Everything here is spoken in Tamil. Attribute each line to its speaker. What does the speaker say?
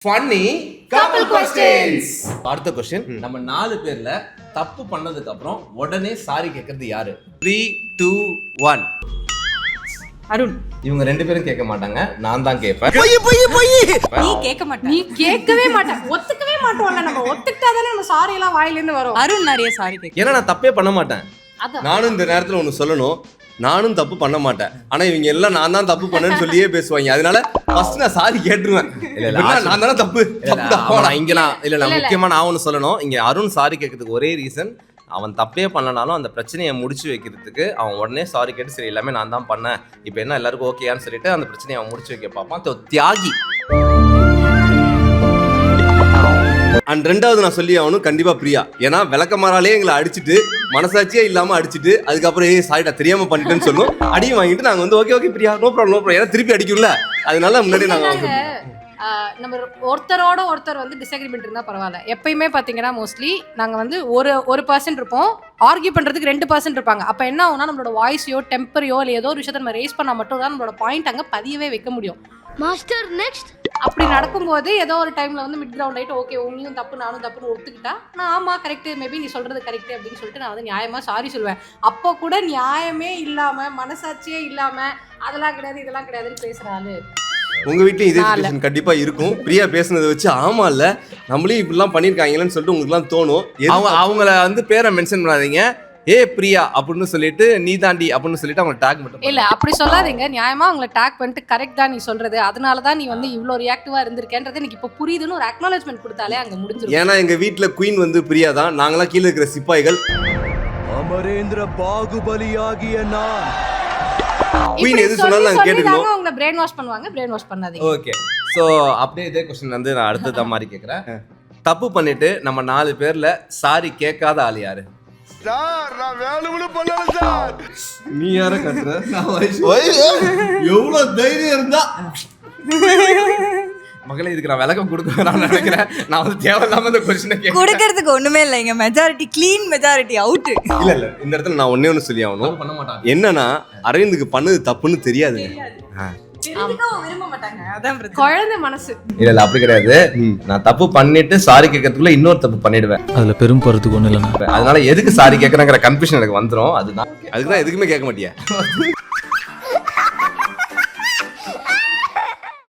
Speaker 1: ஃபன்னி கப்பல் கொஸ்டின்ஸ்.
Speaker 2: அடுத்த क्वेश्चन, நம்ம 4 பேர்ல தப்பு பண்ணதுக்கு அப்புறம் உடனே சாரி கேக்குறது யாரு?
Speaker 1: 3 2 1.
Speaker 3: அருண்.
Speaker 2: இவங்க 2 பேரும் கேட்க மாட்டாங்க, நான் தான் கேட்பேன்.
Speaker 3: நீ கேட்க மாட்ட.
Speaker 4: நீ கேட்கவே மாட்ட, ஒத்துக்கவே மாட்டோம்ல. நம்ம ஒத்துக்கிட்டாதானே நம்ம சாரி எல்லாம் வாயில இருந்து வரும்.
Speaker 3: அருண் நிறைய சாரி கேட்க.
Speaker 2: ஏன்னா நான் தப்பே பண்ண மாட்டேன்.
Speaker 4: அதான்
Speaker 1: நானும் இந்த நேரத்துல ஒண்ணு சொல்லணும், நானும் தப்பு பண்ண மாட்டேன். ஆனா இவங்க எல்லாம் நான் தான் தப்பு பண்ணேன்னு சொல்லியே பேசுவாங்க. அதனால ஃபர்ஸ்ட் நான் சாரி கேட்டுருவேன்.
Speaker 2: இல்ல,
Speaker 1: நான் தானே தப்பு.
Speaker 2: முக்கியமா நான் ஒண்ணு சொல்லணும். இங்க அருண் சாரி கேட்கறதுக்கு ஒரே ரீசன், அவன் தப்பே பண்ணனாலும் அந்த பிரச்சனையை முடிச்சு வைக்கிறதுக்கு அவன் உடனே சாரி கேட்டு சரி எல்லாமே நான் தான் பண்ணேன், இப்போ என்ன எல்லாருக்கும் ஓகேயான்னு சொல்லிட்டு அந்த பிரச்சனையை அவன் முடிச்சு வைக்க பார்ப்பான். தியாகி.
Speaker 1: அண்ட் ரெண்டாவது நான் சொல்லி ஆகணும், கண்டிப்பா பிரியா. ஏன்னா விளக்கமாறாலே எங்களை அடிச்சுட்டு மனசாட்சியே இல்லாம அடிச்சுட்டு அதுக்கப்புறம் சாரிடா தெரியாம பண்ணிட்டேன்னு சொல்லும். அடியும் வாங்கிட்டு நாங்க வந்து ஓகே பிரியா நோ ப்ராப்ளம் ஏன்னா திருப்பி அடிக்கும்ல, அதனால முன்னாடி நாங்க
Speaker 4: நம்ம ஒருத்தரோட ஒருத்தர் வந்து டிஸ்அக்ரிமெண்ட் இருந்தா பரவாயில்ல. எப்பயுமே பாத்தீங்கன்னா மோஸ்ட்லி நாங்க வந்து ஒரு பர்சன் இருப்போம், ஆர்கியூ பண்றதுக்கு 2% இருப்பாங்க. அப்ப என்ன ஆகும்னா நம்மளோட வாய்ஸையோ டெம்பரையோ இல்லை ஏதோ ஒரு விஷயத்தை நம்ம ரேஸ் பண்ணா மட்டும் தான் நம்மளோட பாயிண்ட் அங்க பதியவே வைக்க முடியும்.
Speaker 5: மாஸ்டர் நெக்ஸ்ட்
Speaker 4: அப்படி நடக்கும்போது ஏதோ ஒரு டைம்ல வந்து மிட் கிரவுண்ட் ஆயிட்டு ஓகே உன்னையும் தப்பு நானும் தப்புன்னு ஒத்துக்கிட்டா நான் ஆமா கரெக்ட், மேபி நீ சொல்றது கரெக்ட் அப்படின்னு சொல்லிட்டு நான் வந்து நியாயமா சாரி சொல்லுவேன். அப்போ கூட நியாயமே இல்லாம மனசாட்சியே இல்லாம அதெல்லாம் கிடையாது இதெல்லாம் கிடையாதுன்னு பேசுறாரு.
Speaker 1: உங்க வீட்லயும் இதே சிச்சுவேஷன் கண்டிப்பா இருக்கும். பிரியா பேசுனதை வச்சு ஆமா இல்ல நம்மளையும் இப்படிலாம் பண்ணிருக்காங்களேன்னு சொல்லிட்டு உங்களுக்கு எல்லாம் தோணும்.
Speaker 2: அவங்கள வந்து பேரை மென்ஷன் பண்ணாதீங்க. பிரியா அப்படின்னு சொல்லிட்டு நீ தாண்டி அப்படின்னு சொல்லிட்டு அவங்க டாக் மட்டும்
Speaker 4: இல்ல அப்படி சொல்லாதீங்க. நியாயமா அவங்களை டாக் பண்ணிட்டு கரெக்ட் தான் நீ சொல்றது, அதனாலதான் நீ வந்து இவ்வளவு ரியாக்டிவா இருந்திருக்கேன்றது எனக்கு இப்ப புரியுதுன்னு ஒரு அக்னாலஜ்மெண்ட் கொடுத்தாலே அங்க முடிஞ்சிடும்.
Speaker 1: ஏன்னா எங்க வீட்டுல குயின் வந்து பிரியா தான், நாங்களாம் கீழே இருக்கிற சிப்பாய்கள்.
Speaker 6: அமரேந்திர பாகுபலியாகிய நான்
Speaker 1: குயின் எது சொன்னாலும் நாங்க கேட்டுக்கணும்.
Speaker 4: அவங்க பிரெயின் வாஷ் பண்ணுவாங்க, பிரெயின் வாஷ் பண்ணாதீங்க.
Speaker 2: ஓகே. சோ அப்படியே இதே क्वेश्चन வந்து நான் அடுத்த மாதிரி கேக்குறேன். தப்பு பண்ணிட்டு நம்ம 4 பேர்ல சாரி கேட்காத ஆள் யாரு?
Speaker 6: சார் நான் வேணும்னு பண்ணல சார்.
Speaker 1: நீ யார கத்துற? நான் எவ்வளவு தைரியம் இருந்தா
Speaker 2: மகளே இதுக்கு நான் விளக்கம் கொடுக்கணும்னு நினைக்கிறேன். நான் வந்து தேவையில்லாம இந்த क्वेश्चन கேட்கிறேன்.
Speaker 3: கொடுக்கிறதுக்கு ஒண்ணுமே இல்லை, இங்க மெஜாரிட்டி க்ளீன் மெஜாரிட்டி அவுட்.
Speaker 1: இல்ல இந்த இடத்துல நான் ஒண்ணே ஒண்ணு சொல்லி ஆகணும்.
Speaker 2: பண்ண மாட்டாங்க.
Speaker 1: என்னன்னா அரவிந்துக்கு பண்ணது தப்புன்னு தெரியாதுங்க.
Speaker 3: விரும்ப மாட்டாங்க, அதான் பிரச்சனை.
Speaker 4: குழந்தை மனசு.
Speaker 2: இல்ல அப்படி கிடையாது. நான் தப்பு பண்ணிட்டு சாரி கேட்கறதுக்குள்ள இன்னொரு தப்பு பண்ணிடுவேன்.
Speaker 7: அதுல பெரும் போறதுக்கு ஒண்ணு இல்லைண்ணா.
Speaker 2: அதனால எதுக்கு சாரி கேட்கறேங்கிற கன்ஃபியூஷன் எனக்கு வந்துரும். அதுதான்
Speaker 1: அதுக்குதான் எதுக்குமே கேட்க மாட்டியா?